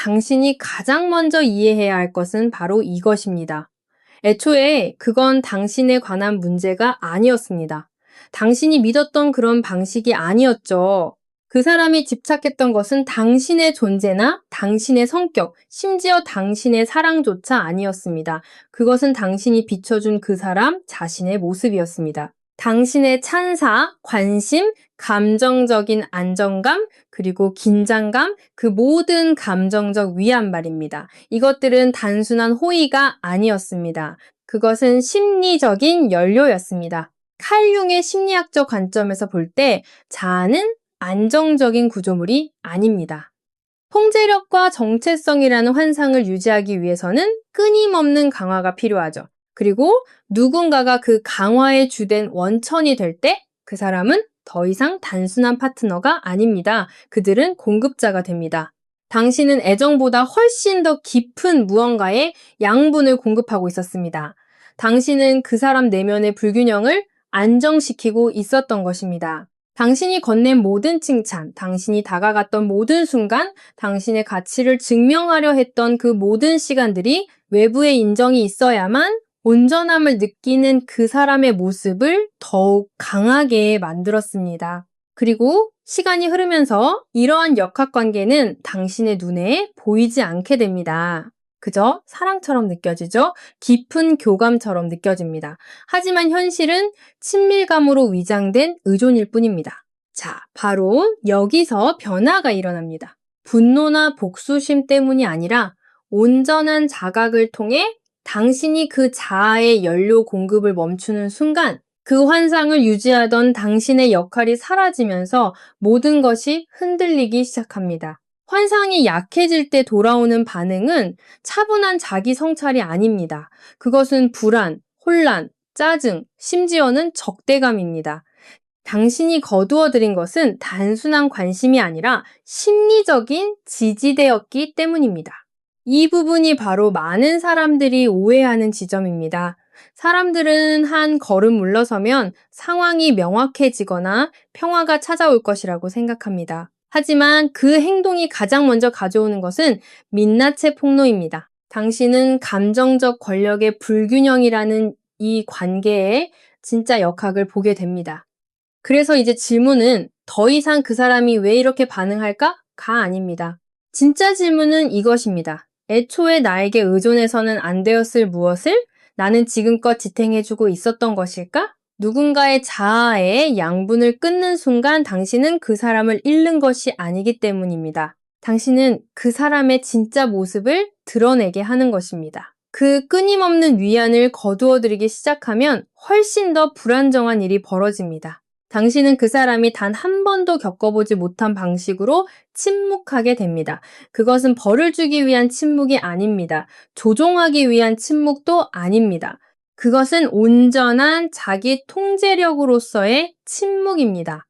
당신이 가장 먼저 이해해야 할 것은 바로 이것입니다. 애초에 그건 당신에 관한 문제가 아니었습니다. 당신이 믿었던 그런 방식이 아니었죠. 그 사람이 집착했던 것은 당신의 존재나 당신의 성격, 심지어 당신의 사랑조차 아니었습니다. 그것은 당신이 비춰준 그 사람 자신의 모습이었습니다. 당신의 찬사, 관심, 감정적인 안정감, 그리고 긴장감, 그 모든 감정적 위안 말입니다. 이것들은 단순한 호의가 아니었습니다. 그것은 심리적인 연료였습니다. 칼 융의 심리학적 관점에서 볼 때 자아는 안정적인 구조물이 아닙니다. 통제력과 정체성이라는 환상을 유지하기 위해서는 끊임없는 강화가 필요하죠. 그리고 누군가가 그 강화의 주된 원천이 될 때 그 사람은 더 이상 단순한 파트너가 아닙니다. 그들은 공급자가 됩니다. 당신은 애정보다 훨씬 더 깊은 무언가의 양분을 공급하고 있었습니다. 당신은 그 사람 내면의 불균형을 안정시키고 있었던 것입니다. 당신이 건넨 모든 칭찬, 당신이 다가갔던 모든 순간, 당신의 가치를 증명하려 했던 그 모든 시간들이 외부의 인정이 있어야만 온전함을 느끼는 그 사람의 모습을 더욱 강하게 만들었습니다. 그리고 시간이 흐르면서 이러한 역학관계는 당신의 눈에 보이지 않게 됩니다. 그저 사랑처럼 느껴지죠? 깊은 교감처럼 느껴집니다. 하지만 현실은 친밀감으로 위장된 의존일 뿐입니다. 자, 바로 여기서 변화가 일어납니다. 분노나 복수심 때문이 아니라 온전한 자각을 통해 당신이 그 자아의 연료 공급을 멈추는 순간 그 환상을 유지하던 당신의 역할이 사라지면서 모든 것이 흔들리기 시작합니다. 환상이 약해질 때 돌아오는 반응은 차분한 자기 성찰이 아닙니다. 그것은 불안, 혼란, 짜증, 심지어는 적대감입니다. 당신이 거두어들인 것은 단순한 관심이 아니라 심리적인 지지대였기 때문입니다. 이 부분이 바로 많은 사람들이 오해하는 지점입니다. 사람들은 한 걸음 물러서면 상황이 명확해지거나 평화가 찾아올 것이라고 생각합니다. 하지만 그 행동이 가장 먼저 가져오는 것은 민낯의 폭로입니다. 당신은 감정적 권력의 불균형이라는 이 관계에 진짜 역학을 보게 됩니다. 그래서 이제 질문은 더 이상 그 사람이 왜 이렇게 반응할까? 가 아닙니다. 진짜 질문은 이것입니다. 애초에 나에게 의존해서는 안 되었을 무엇을 나는 지금껏 지탱해주고 있었던 것일까? 누군가의 자아의 양분을 끊는 순간 당신은 그 사람을 잃는 것이 아니기 때문입니다. 당신은 그 사람의 진짜 모습을 드러내게 하는 것입니다. 그 끊임없는 위안을 거두어들이기 시작하면 훨씬 더 불안정한 일이 벌어집니다. 당신은 그 사람이 단 한 번도 겪어보지 못한 방식으로 침묵하게 됩니다. 그것은 벌을 주기 위한 침묵이 아닙니다. 조종하기 위한 침묵도 아닙니다. 그것은 온전한 자기 통제력으로서의 침묵입니다.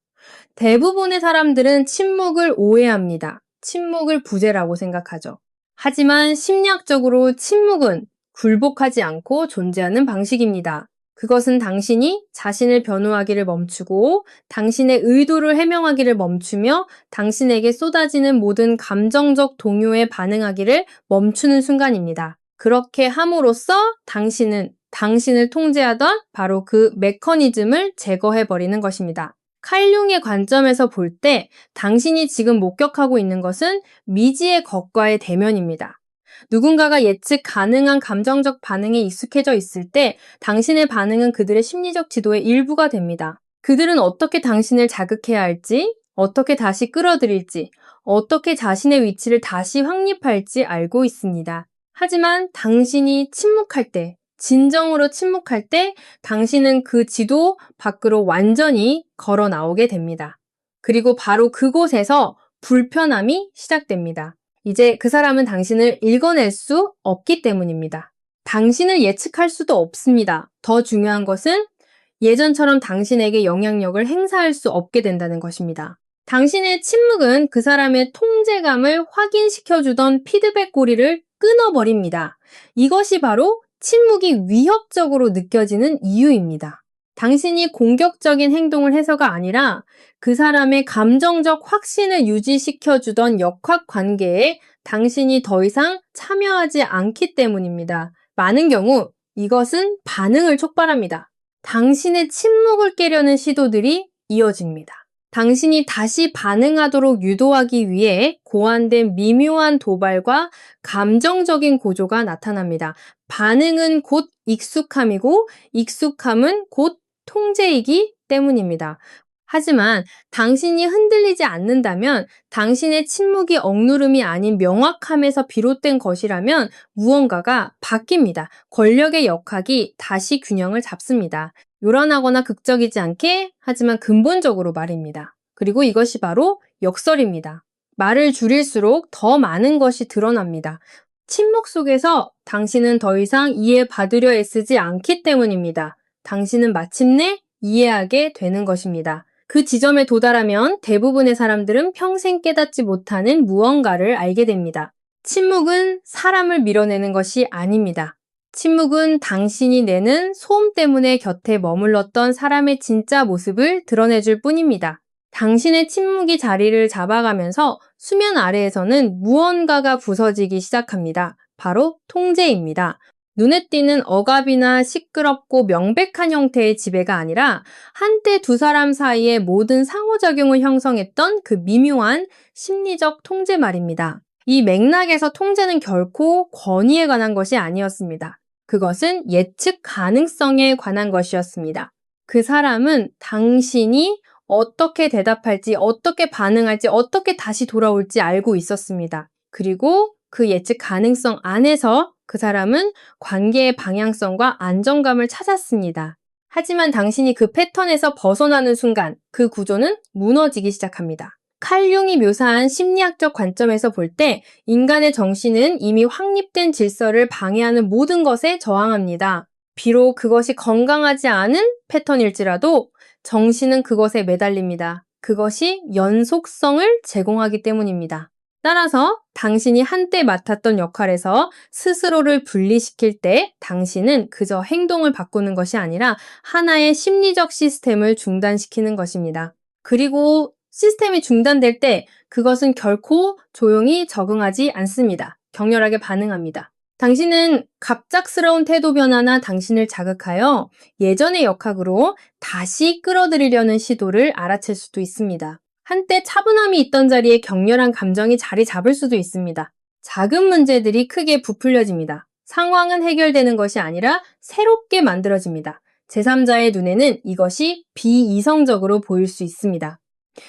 대부분의 사람들은 침묵을 오해합니다. 침묵을 부재라고 생각하죠. 하지만 심리학적으로 침묵은 굴복하지 않고 존재하는 방식입니다. 그것은 당신이 자신을 변호하기를 멈추고 당신의 의도를 해명하기를 멈추며 당신에게 쏟아지는 모든 감정적 동요에 반응하기를 멈추는 순간입니다. 그렇게 함으로써 당신은 당신을 통제하던 바로 그 메커니즘을 제거해버리는 것입니다. 칼 융의 관점에서 볼 때 당신이 지금 목격하고 있는 것은 미지의 것과의 대면입니다. 누군가가 예측 가능한 감정적 반응에 익숙해져 있을 때 당신의 반응은 그들의 심리적 지도의 일부가 됩니다. 그들은 어떻게 당신을 자극해야 할지, 어떻게 다시 끌어들일지, 어떻게 자신의 위치를 다시 확립할지 알고 있습니다. 하지만 당신이 침묵할 때, 진정으로 침묵할 때 당신은 그 지도 밖으로 완전히 걸어 나오게 됩니다. 그리고 바로 그곳에서 불편함이 시작됩니다. 이제 그 사람은 당신을 읽어낼 수 없기 때문입니다. 당신을 예측할 수도 없습니다. 더 중요한 것은 예전처럼 당신에게 영향력을 행사할 수 없게 된다는 것입니다. 당신의 침묵은 그 사람의 통제감을 확인시켜주던 피드백 고리를 끊어버립니다. 이것이 바로 침묵이 위협적으로 느껴지는 이유입니다. 당신이 공격적인 행동을 해서가 아니라 그 사람의 감정적 확신을 유지시켜주던 역학 관계에 당신이 더 이상 참여하지 않기 때문입니다. 많은 경우 이것은 반응을 촉발합니다. 당신의 침묵을 깨려는 시도들이 이어집니다. 당신이 다시 반응하도록 유도하기 위해 고안된 미묘한 도발과 감정적인 고조가 나타납니다. 반응은 곧 익숙함이고 익숙함은 곧 통제이기 때문입니다. 하지만 당신이 흔들리지 않는다면 당신의 침묵이 억누름이 아닌 명확함에서 비롯된 것이라면 무언가가 바뀝니다. 권력의 역학이 다시 균형을 잡습니다. 요란하거나 극적이지 않게 하지만 근본적으로 말입니다. 그리고 이것이 바로 역설입니다. 말을 줄일수록 더 많은 것이 드러납니다. 침묵 속에서 당신은 더 이상 이해받으려 애쓰지 않기 때문입니다. 당신은 마침내 이해하게 되는 것입니다. 그 지점에 도달하면 대부분의 사람들은 평생 깨닫지 못하는 무언가를 알게 됩니다. 침묵은 사람을 밀어내는 것이 아닙니다. 침묵은 당신이 내는 소음 때문에 곁에 머물렀던 사람의 진짜 모습을 드러내줄 뿐입니다. 당신의 침묵이 자리를 잡아가면서 수면 아래에서는 무언가가 부서지기 시작합니다. 바로 통제입니다. 눈에 띄는 억압이나 시끄럽고 명백한 형태의 지배가 아니라 한때 두 사람 사이의 모든 상호작용을 형성했던 그 미묘한 심리적 통제 말입니다. 이 맥락에서 통제는 결코 권위에 관한 것이 아니었습니다. 그것은 예측 가능성에 관한 것이었습니다. 그 사람은 당신이 어떻게 대답할지, 어떻게 반응할지, 어떻게 다시 돌아올지 알고 있었습니다. 그리고 그 예측 가능성 안에서 그 사람은 관계의 방향성과 안정감을 찾았습니다. 하지만 당신이 그 패턴에서 벗어나는 순간 그 구조는 무너지기 시작합니다. 칼 융이 묘사한 심리학적 관점에서 볼 때 인간의 정신은 이미 확립된 질서를 방해하는 모든 것에 저항합니다. 비록 그것이 건강하지 않은 패턴일지라도 정신은 그것에 매달립니다. 그것이 연속성을 제공하기 때문입니다. 따라서 당신이 한때 맡았던 역할에서 스스로를 분리시킬 때 당신은 그저 행동을 바꾸는 것이 아니라 하나의 심리적 시스템을 중단시키는 것입니다. 그리고 시스템이 중단될 때 그것은 결코 조용히 적응하지 않습니다. 격렬하게 반응합니다. 당신은 갑작스러운 태도 변화나 당신을 자극하여 예전의 역학으로 다시 끌어들이려는 시도를 알아챌 수도 있습니다. 한때 차분함이 있던 자리에 격렬한 감정이 자리 잡을 수도 있습니다. 작은 문제들이 크게 부풀려집니다. 상황은 해결되는 것이 아니라 새롭게 만들어집니다. 제3자의 눈에는 이것이 비이성적으로 보일 수 있습니다.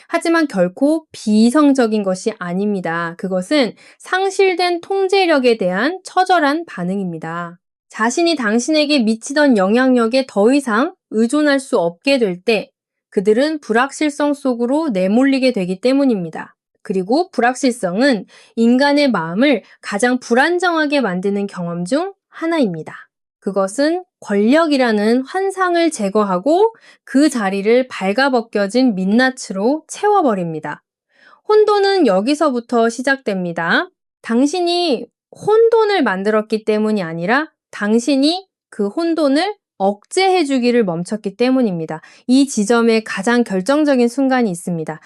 하지만 결코 비이성적인 것이 아닙니다. 그것은 상실된 통제력에 대한 처절한 반응입니다. 자신이 당신에게 미치던 영향력에 더 이상 의존할 수 없게 될 때 그들은 불확실성 속으로 내몰리게 되기 때문입니다. 그리고 불확실성은 인간의 마음을 가장 불안정하게 만드는 경험 중 하나입니다. 그것은 권력이라는 환상을 제거하고 그 자리를 발가벗겨진 민낯으로 채워버립니다. 혼돈은 여기서부터 시작됩니다. 당신이 혼돈을 만들었기 때문이 아니라 당신이 그 혼돈을 억제해주기를 멈췄기 때문입니다. 이 지점에 가장 결정적인 순간이 있습니다.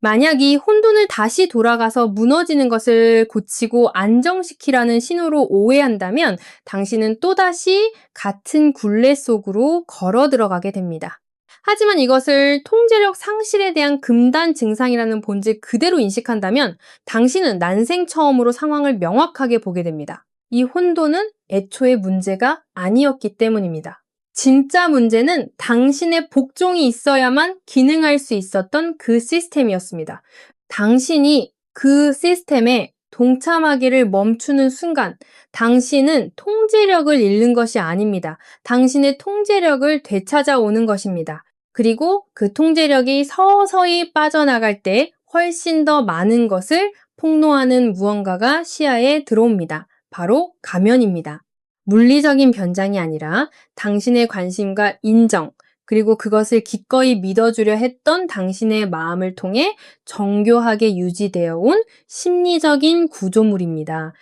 만약 이 혼돈을 다시 돌아가서 무너지는 것을 고치고 안정시키라는 신호로 오해한다면 당신은 또다시 같은 굴레 속으로 걸어 들어가게 됩니다. 하지만 이것을 통제력 상실에 대한 금단 증상이라는 본질 그대로 인식한다면 당신은 난생 처음으로 상황을 명확하게 보게 됩니다. 이 혼돈은 애초에 문제가 아니었기 때문입니다. 진짜 문제는 당신의 복종이 있어야만 기능할 수 있었던 그 시스템이었습니다. 당신이 그 시스템에 동참하기를 멈추는 순간 당신은 통제력을 잃는 것이 아닙니다. 당신의 통제력을 되찾아오는 것입니다. 그리고 그 통제력이 서서히 빠져나갈 때 훨씬 더 많은 것을 폭로하는 무언가가 시야에 들어옵니다. 바로 가면입니다. 물리적인 변장이 아니라 당신의 관심과 인정, 그리고 그것을 기꺼이 믿어주려 했던 당신의 마음을 통해 정교하게 유지되어 온 심리적인 구조물입니다.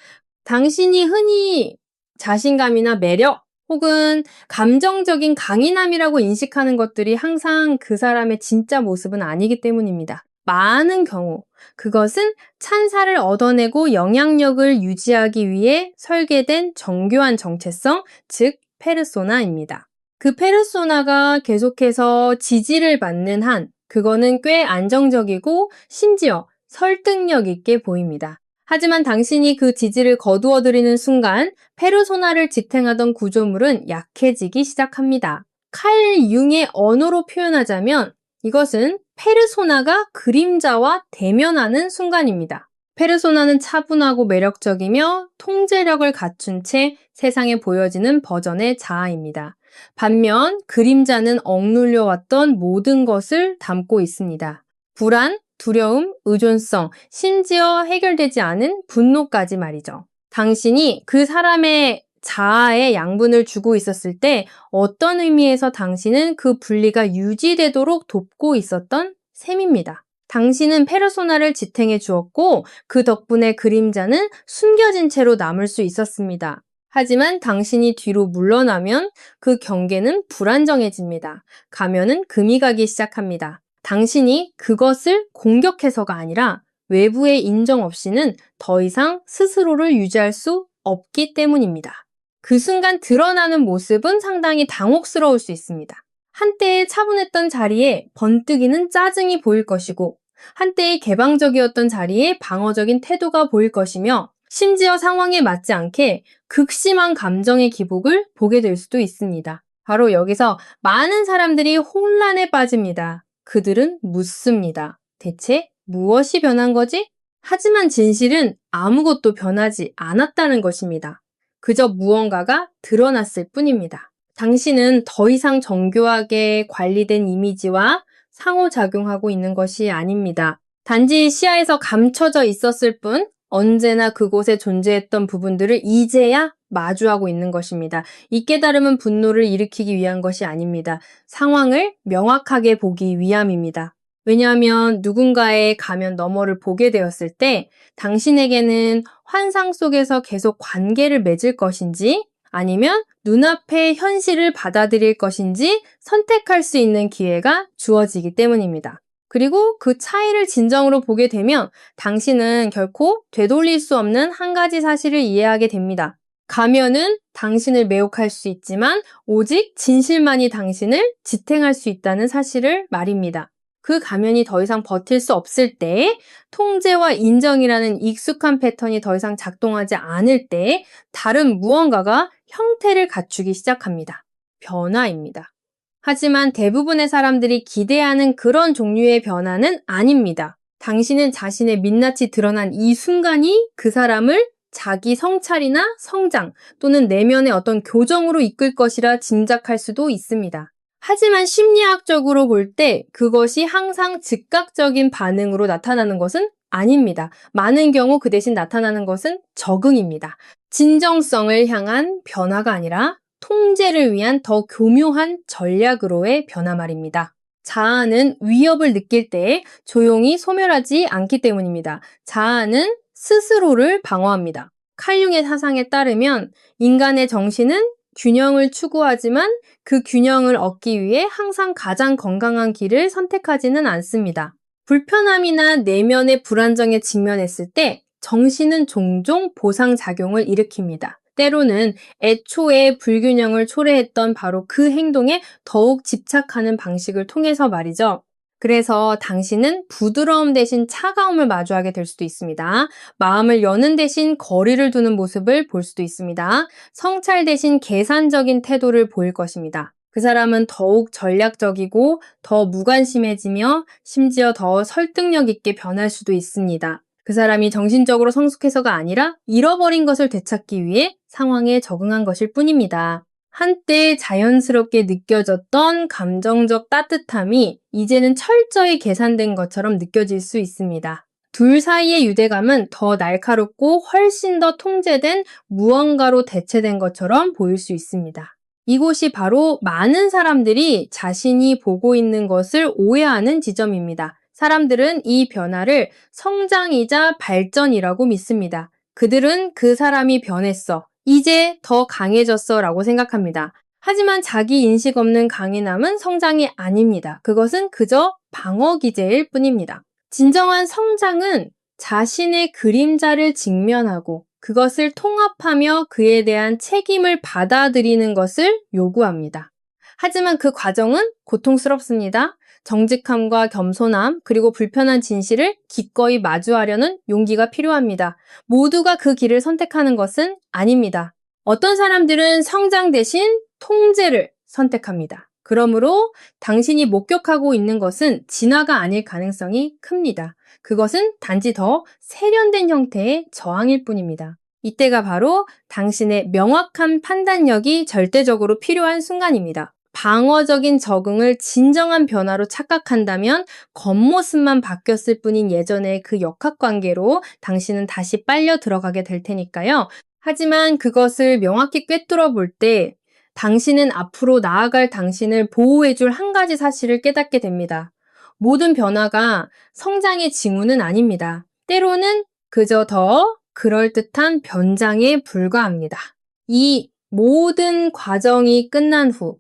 당신이 흔히 자신감이나 매력 혹은 감정적인 강인함이라고 인식하는 것들이 항상 그 사람의 진짜 모습은 아니기 때문입니다. 많은 경우 그것은 찬사를 얻어내고 영향력을 유지하기 위해 설계된 정교한 정체성, 즉 페르소나입니다. 그 페르소나가 계속해서 지지를 받는 한 그거는 꽤 안정적이고 심지어 설득력 있게 보입니다. 하지만 당신이 그 지지를 거두어들이는 순간 페르소나를 지탱하던 구조물은 약해지기 시작합니다. 칼 융의 언어로 표현하자면 이것은 페르소나가 그림자와 대면하는 순간입니다. 페르소나는 차분하고 매력적이며 통제력을 갖춘 채 세상에 보여지는 버전의 자아입니다. 반면 그림자는 억눌려 왔던 모든 것을 담고 있습니다. 불안, 두려움, 의존성, 심지어 해결되지 않은 분노까지 말이죠. 당신이 그 사람의 자아에 양분을 주고 있었을 때 어떤 의미에서 당신은 그 분리가 유지되도록 돕고 있었던 셈입니다. 당신은 페르소나를 지탱해 주었고 그 덕분에 그림자는 숨겨진 채로 남을 수 있었습니다. 하지만 당신이 뒤로 물러나면 그 경계는 불안정해집니다. 가면은 금이 가기 시작합니다. 당신이 그것을 공격해서가 아니라 외부의 인정 없이는 더 이상 스스로를 유지할 수 없기 때문입니다. 그 순간 드러나는 모습은 상당히 당혹스러울 수 있습니다. 한때의 차분했던 자리에 번뜩이는 짜증이 보일 것이고 한때의 개방적이었던 자리에 방어적인 태도가 보일 것이며 심지어 상황에 맞지 않게 극심한 감정의 기복을 보게 될 수도 있습니다. 바로 여기서 많은 사람들이 혼란에 빠집니다. 그들은 묻습니다. 대체 무엇이 변한 거지? 하지만 진실은 아무것도 변하지 않았다는 것입니다. 그저 무언가가 드러났을 뿐입니다. 당신은 더 이상 정교하게 관리된 이미지와 상호작용하고 있는 것이 아닙니다. 단지 시야에서 감춰져 있었을 뿐 언제나 그곳에 존재했던 부분들을 이제야 마주하고 있는 것입니다. 이 깨달음은 분노를 일으키기 위한 것이 아닙니다. 상황을 명확하게 보기 위함입니다. 왜냐하면 누군가의 가면 너머를 보게 되었을 때 당신에게는 환상 속에서 계속 관계를 맺을 것인지 아니면 눈앞의 현실을 받아들일 것인지 선택할 수 있는 기회가 주어지기 때문입니다. 그리고 그 차이를 진정으로 보게 되면 당신은 결코 되돌릴 수 없는 한 가지 사실을 이해하게 됩니다. 가면은 당신을 매혹할 수 있지만 오직 진실만이 당신을 지탱할 수 있다는 사실을 말입니다. 그 가면이 더 이상 버틸 수 없을 때, 통제와 인정이라는 익숙한 패턴이 더 이상 작동하지 않을 때 다른 무언가가 형태를 갖추기 시작합니다. 변화입니다. 하지만 대부분의 사람들이 기대하는 그런 종류의 변화는 아닙니다. 당신은 자신의 민낯이 드러난 이 순간이 그 사람을 자기 성찰이나 성장 또는 내면의 어떤 교정으로 이끌 것이라 짐작할 수도 있습니다. 하지만 심리학적으로 볼 때 그것이 항상 즉각적인 반응으로 나타나는 것은 아닙니다. 많은 경우 그 대신 나타나는 것은 적응입니다. 진정성을 향한 변화가 아니라 통제를 위한 더 교묘한 전략으로의 변화 말입니다. 자아는 위협을 느낄 때 조용히 소멸하지 않기 때문입니다. 자아는 스스로를 방어합니다. 칼융의 사상에 따르면 인간의 정신은 균형을 추구하지만 그 균형을 얻기 위해 항상 가장 건강한 길을 선택하지는 않습니다. 불편함이나 내면의 불안정에 직면했을 때 정신은 종종 보상작용을 일으킵니다. 때로는 애초에 불균형을 초래했던 바로 그 행동에 더욱 집착하는 방식을 통해서 말이죠. 그래서 당신은 부드러움 대신 차가움을 마주하게 될 수도 있습니다. 마음을 여는 대신 거리를 두는 모습을 볼 수도 있습니다. 성찰 대신 계산적인 태도를 보일 것입니다. 그 사람은 더욱 전략적이고 더 무관심해지며 심지어 더 설득력 있게 변할 수도 있습니다. 그 사람이 정신적으로 성숙해서가 아니라 잃어버린 것을 되찾기 위해 상황에 적응한 것일 뿐입니다. 한때 자연스럽게 느껴졌던 감정적 따뜻함이 이제는 철저히 계산된 것처럼 느껴질 수 있습니다. 둘 사이의 유대감은 더 날카롭고 훨씬 더 통제된 무언가로 대체된 것처럼 보일 수 있습니다. 이곳이 바로 많은 사람들이 자신이 보고 있는 것을 오해하는 지점입니다. 사람들은 이 변화를 성장이자 발전이라고 믿습니다. 그들은 그 사람이 변했어. 이제 더 강해졌어 라고 생각합니다. 하지만 자기 인식 없는 강인함은 성장이 아닙니다. 그것은 그저 방어 기제일 뿐입니다. 진정한 성장은 자신의 그림자를 직면하고 그것을 통합하며 그에 대한 책임을 받아들이는 것을 요구합니다. 하지만 그 과정은 고통스럽습니다. 정직함과 겸손함, 그리고 불편한 진실을 기꺼이 마주하려는 용기가 필요합니다. 모두가 그 길을 선택하는 것은 아닙니다. 어떤 사람들은 성장 대신 통제를 선택합니다. 그러므로 당신이 목격하고 있는 것은 진화가 아닐 가능성이 큽니다. 그것은 단지 더 세련된 형태의 저항일 뿐입니다. 이때가 바로 당신의 명확한 판단력이 절대적으로 필요한 순간입니다. 방어적인 적응을 진정한 변화로 착각한다면 겉모습만 바뀌었을 뿐인 예전의 그 역학관계로 당신은 다시 빨려 들어가게 될 테니까요. 하지만 그것을 명확히 꿰뚫어 볼 때 당신은 앞으로 나아갈 당신을 보호해줄 한 가지 사실을 깨닫게 됩니다. 모든 변화가 성장의 징후는 아닙니다. 때로는 그저 더 그럴듯한 변장에 불과합니다. 이 모든 과정이 끝난 후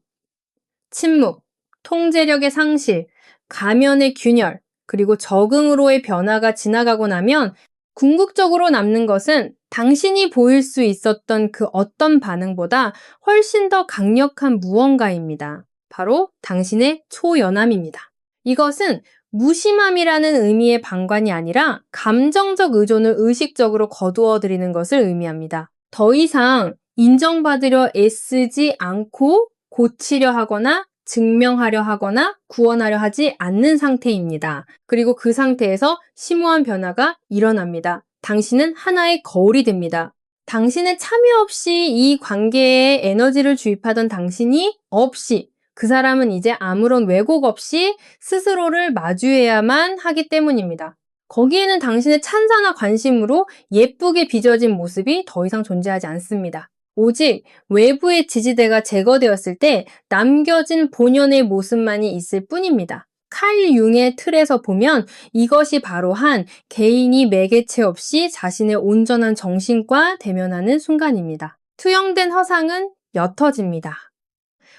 침묵, 통제력의 상실, 가면의 균열, 그리고 적응으로의 변화가 지나가고 나면 궁극적으로 남는 것은 당신이 보일 수 있었던 그 어떤 반응보다 훨씬 더 강력한 무언가입니다. 바로 당신의 초연함입니다. 이것은 무심함이라는 의미의 방관이 아니라 감정적 의존을 의식적으로 거두어들이는 것을 의미합니다. 더 이상 인정받으려 애쓰지 않고 고치려 하거나 증명하려 하거나 구원하려 하지 않는 상태입니다. 그리고 그 상태에서 심오한 변화가 일어납니다. 당신은 하나의 거울이 됩니다. 당신의 참여 없이 이 관계에 에너지를 주입하던 당신이 없이 그 사람은 이제 아무런 왜곡 없이 스스로를 마주해야만 하기 때문입니다. 거기에는 당신의 찬사나 관심으로 예쁘게 빚어진 모습이 더 이상 존재하지 않습니다. 오직 외부의 지지대가 제거되었을 때 남겨진 본연의 모습만이 있을 뿐입니다. 칼 융의 틀에서 보면 이것이 바로 한 개인이 매개체 없이 자신의 온전한 정신과 대면하는 순간입니다. 투영된 허상은 옅어집니다.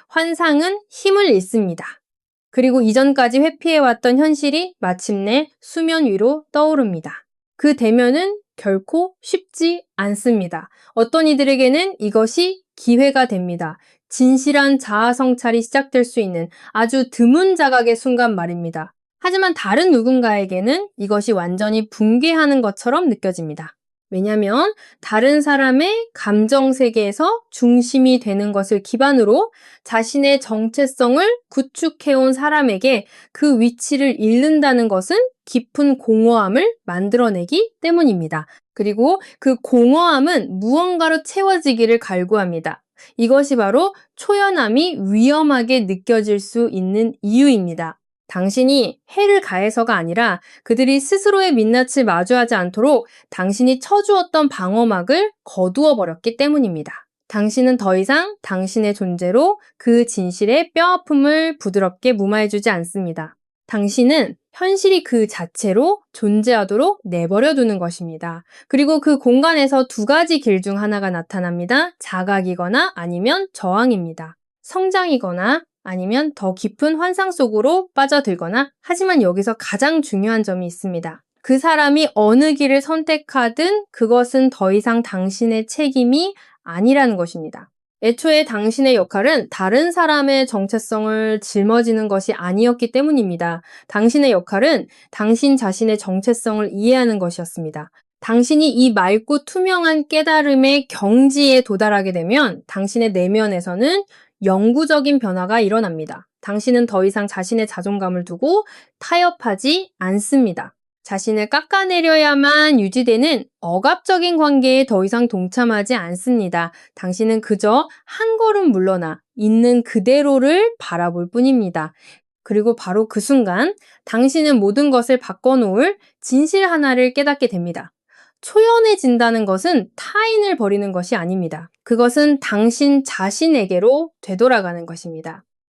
환상은 힘을 잃습니다. 그리고 이전까지 회피해왔던 현실이 마침내 수면 위로 떠오릅니다. 그 대면은 결코 쉽지 않습니다. 어떤 이들에게는 이것이 기회가 됩니다. 진실한 자아 성찰이 시작될 수 있는 아주 드문 자각의 순간 말입니다. 하지만 다른 누군가에게는 이것이 완전히 붕괴하는 것처럼 느껴집니다. 왜냐하면 다른 사람의 감정 세계에서 중심이 되는 것을 기반으로 자신의 정체성을 구축해온 사람에게 그 위치를 잃는다는 것은 깊은 공허함을 만들어내기 때문입니다. 그리고 그 공허함은 무언가로 채워지기를 갈구합니다. 이것이 바로 초연함이 위험하게 느껴질 수 있는 이유입니다. 당신이 해를 가해서가 아니라 그들이 스스로의 민낯을 마주하지 않도록 당신이 쳐주었던 방어막을 거두어 버렸기 때문입니다. 당신은 더 이상 당신의 존재로 그 진실의 뼈아픔을 부드럽게 무마해주지 않습니다. 당신은 현실이 그 자체로 존재하도록 내버려 두는 것입니다. 그리고 그 공간에서 두 가지 길 중 하나가 나타납니다. 자각이거나 아니면 저항입니다. 성장이거나 아니면 더 깊은 환상 속으로 빠져들거나, 하지만 여기서 가장 중요한 점이 있습니다. 그 사람이 어느 길을 선택하든 그것은 더 이상 당신의 책임이 아니라는 것입니다. 애초에 당신의 역할은 다른 사람의 정체성을 짊어지는 것이 아니었기 때문입니다. 당신의 역할은 당신 자신의 정체성을 이해하는 것이었습니다. 당신이 이 맑고 투명한 깨달음의 경지에 도달하게 되면 당신의 내면에서는 영구적인 변화가 일어납니다. 당신은 더 이상 자신의 자존감을 두고 타협하지 않습니다. 자신을 깎아내려야만 유지되는 억압적인 관계에 더 이상 동참하지 않습니다. 당신은 그저 한 걸음 물러나 있는 그대로를 바라볼 뿐입니다. 그리고 바로 그 순간 당신은 모든 것을 바꿔놓을 진실 하나를 깨닫게 됩니다. 초연해진다는 것은 타인을 버리는 것이 아닙니다. 그것은 당신 자신에게로 되돌아가는 것입니다.